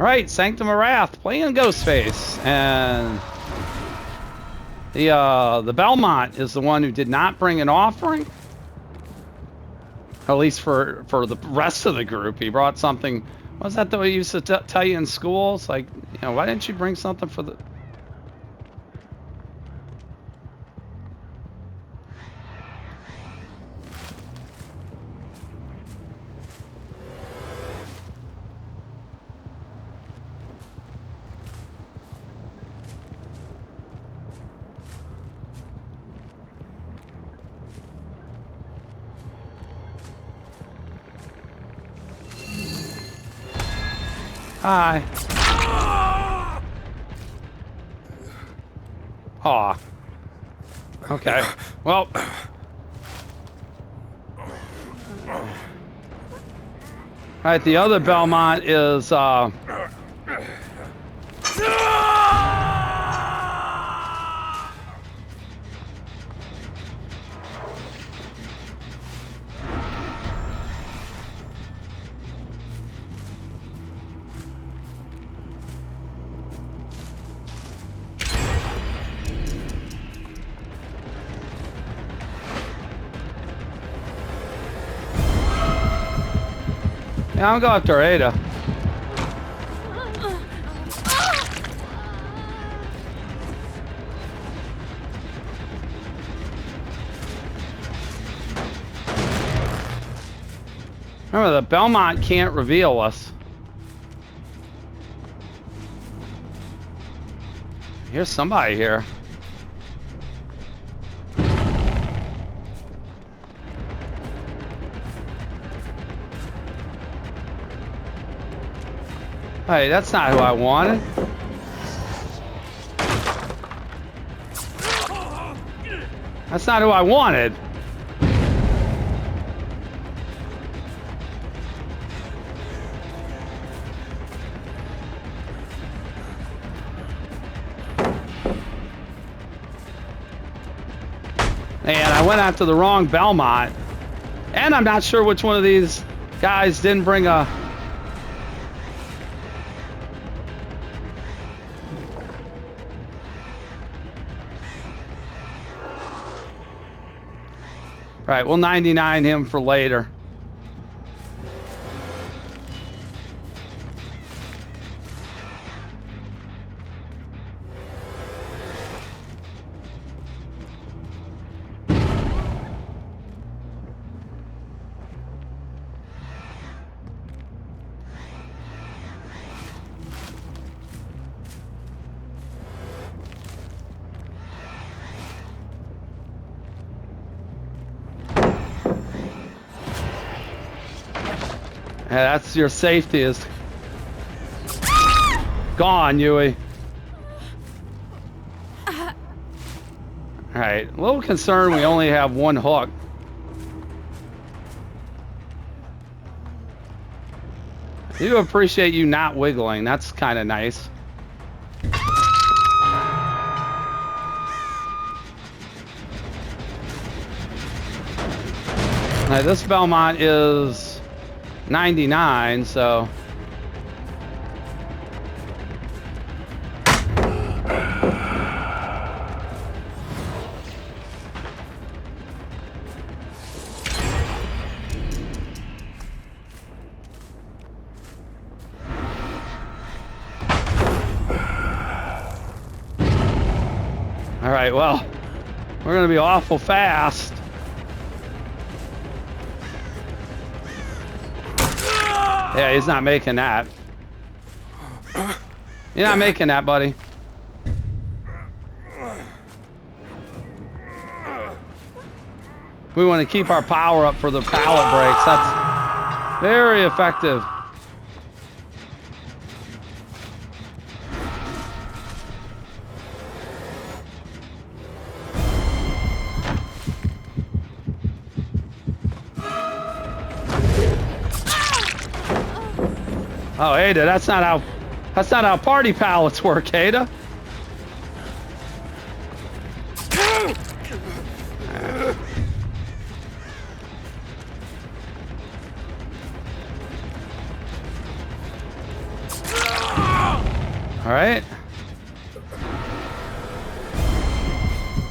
Alright, Sanctum of Wrath, playing Ghostface. And the Belmont is the one who did not bring an offering. At least for the rest of the group. He brought something. What's that that we used to tell you in school? It's like, you know, why didn't you bring something for the... Hi. Aw. Okay. Well. Alright, the other Belmont is, yeah, I'm going after Ada. Remember, the Belmont can't reveal us. Here's somebody here. Hey, that's not who I wanted. That's not who I wanted. And I went after the wrong Belmont. And I'm not sure which one of these guys didn't bring a... Right, we'll 99 him for later. Yeah, that's your safety is gone, Yui. Alright, a little concerned we only have one hook. I do appreciate you not wiggling. That's kind of nice. Alright, this Belmont is 99, so... Alright, well, we're gonna be awful fast. Yeah, he's not making that. You're not making that, buddy. We want to keep our power up for the pallet breaks. That's very effective. Oh, Ada, that's not how party pallets work, Ada. right.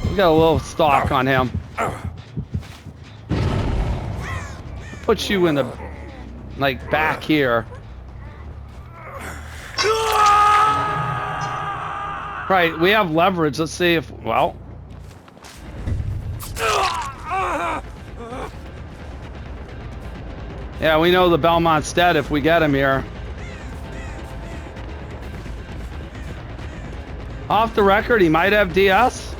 We got a little stalk on him. Put you in the, like, back here. Right, we have leverage. Let's see if, well. Yeah, we know the Belmont's dead if we get him here. Off the record, he might have DS.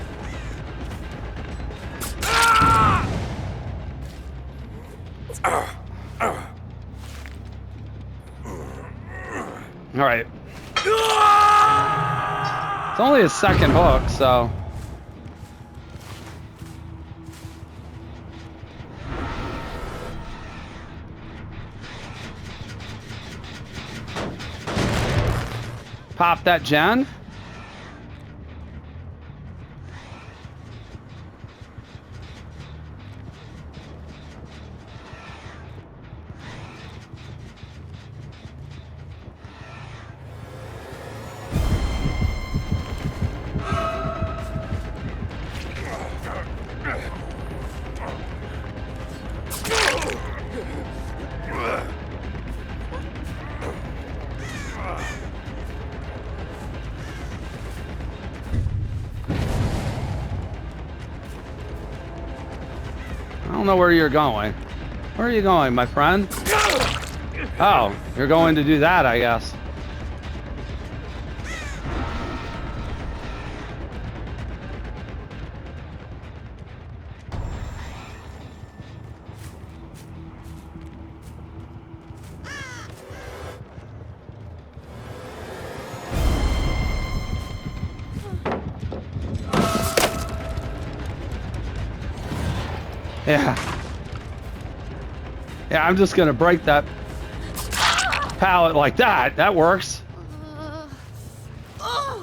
All right. It's only his second hook, so. Pop that gen. I don't know where you're going. Where are you going, my friend? Oh, you're going to do that, I guess. Yeah. Yeah, I'm just gonna break that pallet like that. That works.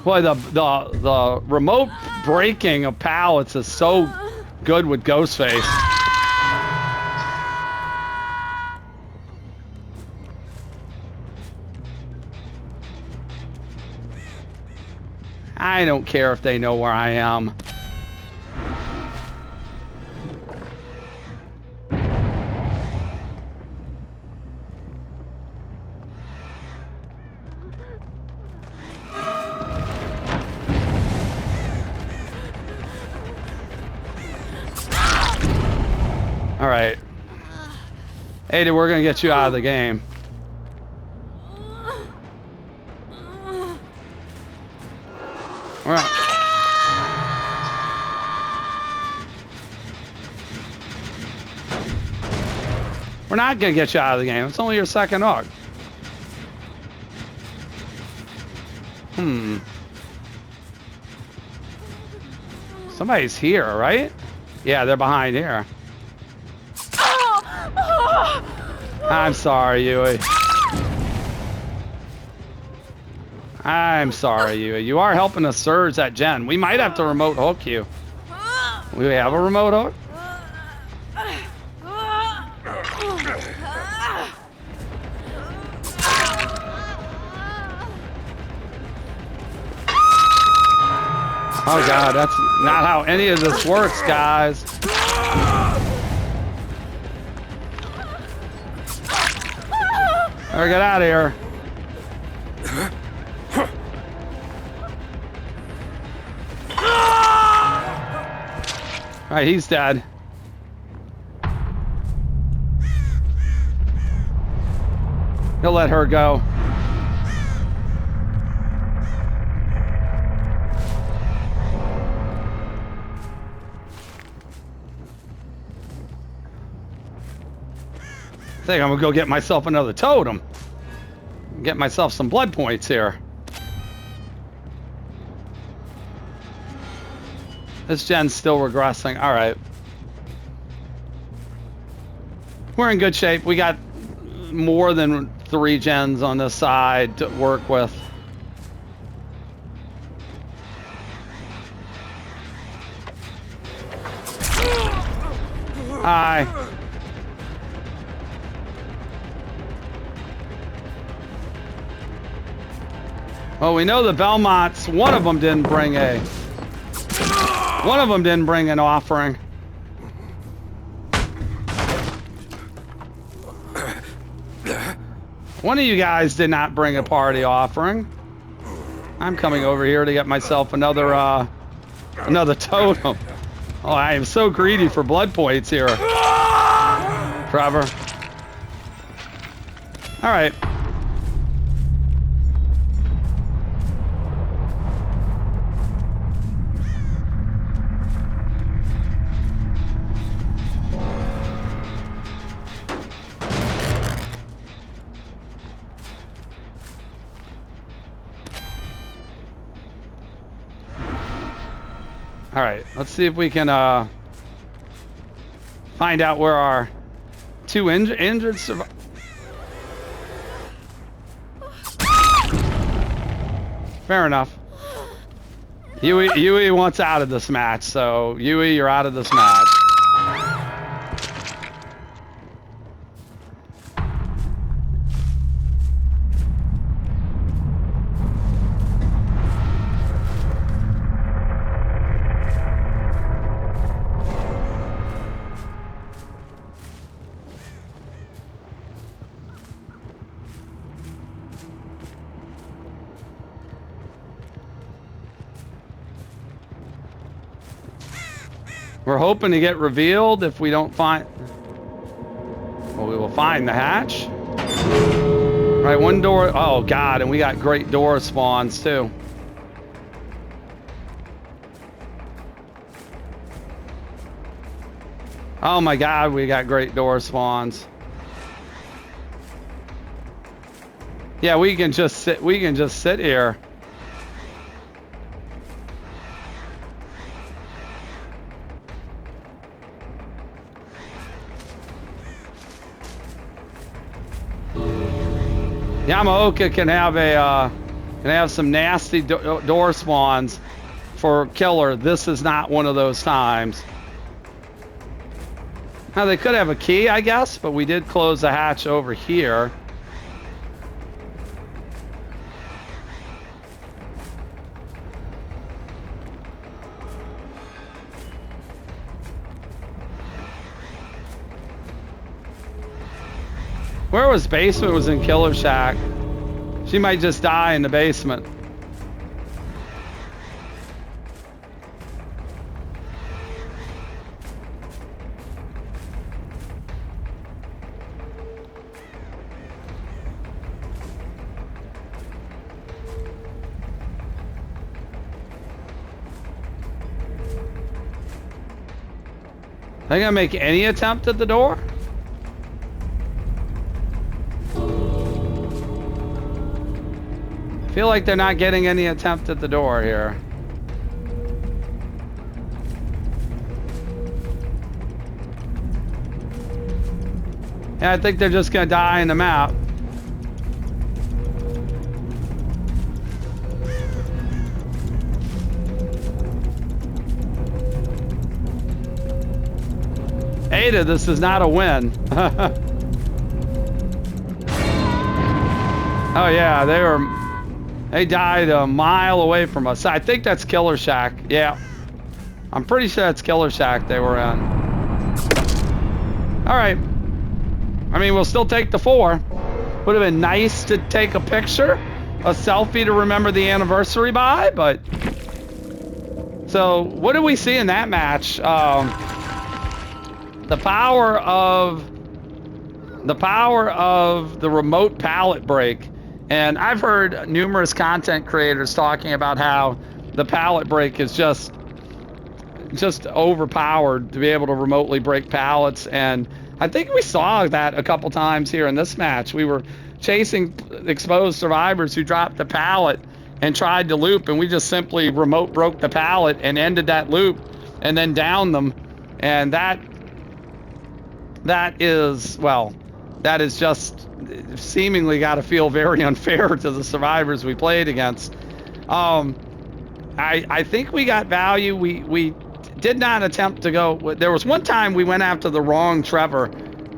Boy, the remote breaking of pallets is so good with Ghostface. I don't care if they know where I am. All right. Ada, we're going to get you out of the game. All right. We're not going to get you out of the game. It's only your second hook. Somebody's here, right? Yeah, they're behind here. I'm sorry, Yui. I'm sorry, Yui. You are helping us surge that gen. We might have to remote hook you. We have a remote hook? Oh God, that's not how any of this works, guys. Better get out of here. All right, he's dead. He'll let her go. I think I'm gonna go get myself another totem. Get myself some blood points here. This gen's still regressing. All right. We're in good shape. We got more than 3 gens on this side to work with. Hi. Well, we know the Belmonts, one of them didn't bring an offering. One of you guys did not bring a party offering. I'm coming over here to get myself another totem. Oh, I am so greedy for blood points here, Trevor. All right. All right, let's see if we can find out where our two injured survivors. Fair enough. Yui wants out of this match, so Yui, you're out of this match. We're hoping to get revealed if we don't find... Well, we will find the hatch. All right, one door... Oh, God, and we got great door spawns, too. Oh, my God, we got great door spawns. Yeah, we can just sit here. Yamaoka can have some nasty door spawns for killer. This is not one of those times. Now they could have a key, I guess, but we did close the hatch over here. Where was basement? Was in Killer Shack. She might just die in the basement. Are they gonna make any attempt at the door? I feel like they're not getting any attempt at the door here. Yeah, I think they're just gonna die in the map. Ada, this is not a win. Oh yeah, they died a mile away from us. I think that's Killer Shack. Yeah. I'm pretty sure that's Killer Shack they were in. All right. I mean, we'll still take the 4. Would have been nice to take a picture, a selfie to remember the anniversary by, but... So, what did we see in that match? The power of the remote pallet break. And I've heard numerous content creators talking about how the pallet break is just overpowered to be able to remotely break pallets. And I think we saw that a couple times here in this match. We were chasing exposed survivors who dropped the pallet and tried to loop, and we just simply remote broke the pallet and ended that loop and then downed them. And that is, well, that is just seemingly got to feel very unfair to the survivors we played against. I think we got value. We did not attempt to go. There was one time we went after the wrong Trevor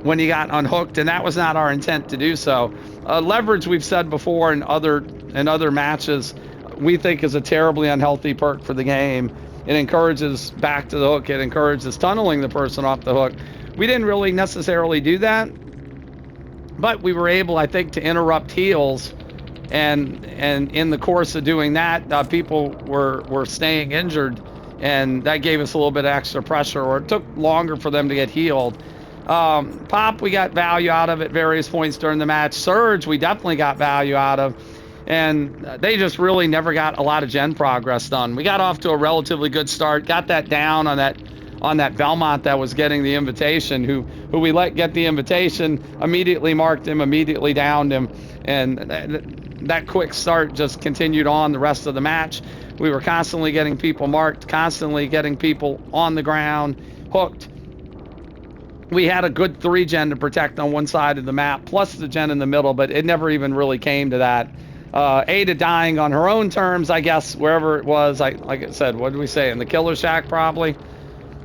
when he got unhooked, and that was not our intent to do so. Leverage, we've said before in other matches, we think is a terribly unhealthy perk for the game. It encourages back to the hook. It encourages tunneling the person off the hook. We didn't really necessarily do that, but we were able, I think, to interrupt heals, and in the course of doing that, people were staying injured, and that gave us a little bit of extra pressure, or it took longer for them to get healed. Pop, we got value out of at various points during the match. Surge, we definitely got value out of, and they just really never got a lot of gen progress done. We got off to a relatively good start, got that down on that Belmont that was getting the invitation, who we let get the invitation, immediately marked him, immediately downed him, and that quick start just continued on the rest of the match. We were constantly getting people marked, constantly getting people on the ground, hooked. We had a good 3 gen to protect on one side of the map, plus the gen in the middle, but it never even really came to that. Ada dying on her own terms, I guess, wherever it was. Like I said, what did we say? In the Killer Shack, probably.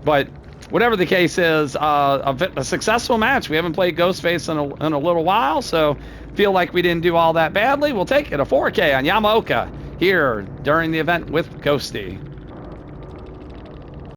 But whatever the case is, a successful match. We haven't played Ghostface in a little while, so feel like we didn't do all that badly. We'll take it, a 4K on Yamaoka here during the event with Ghosty.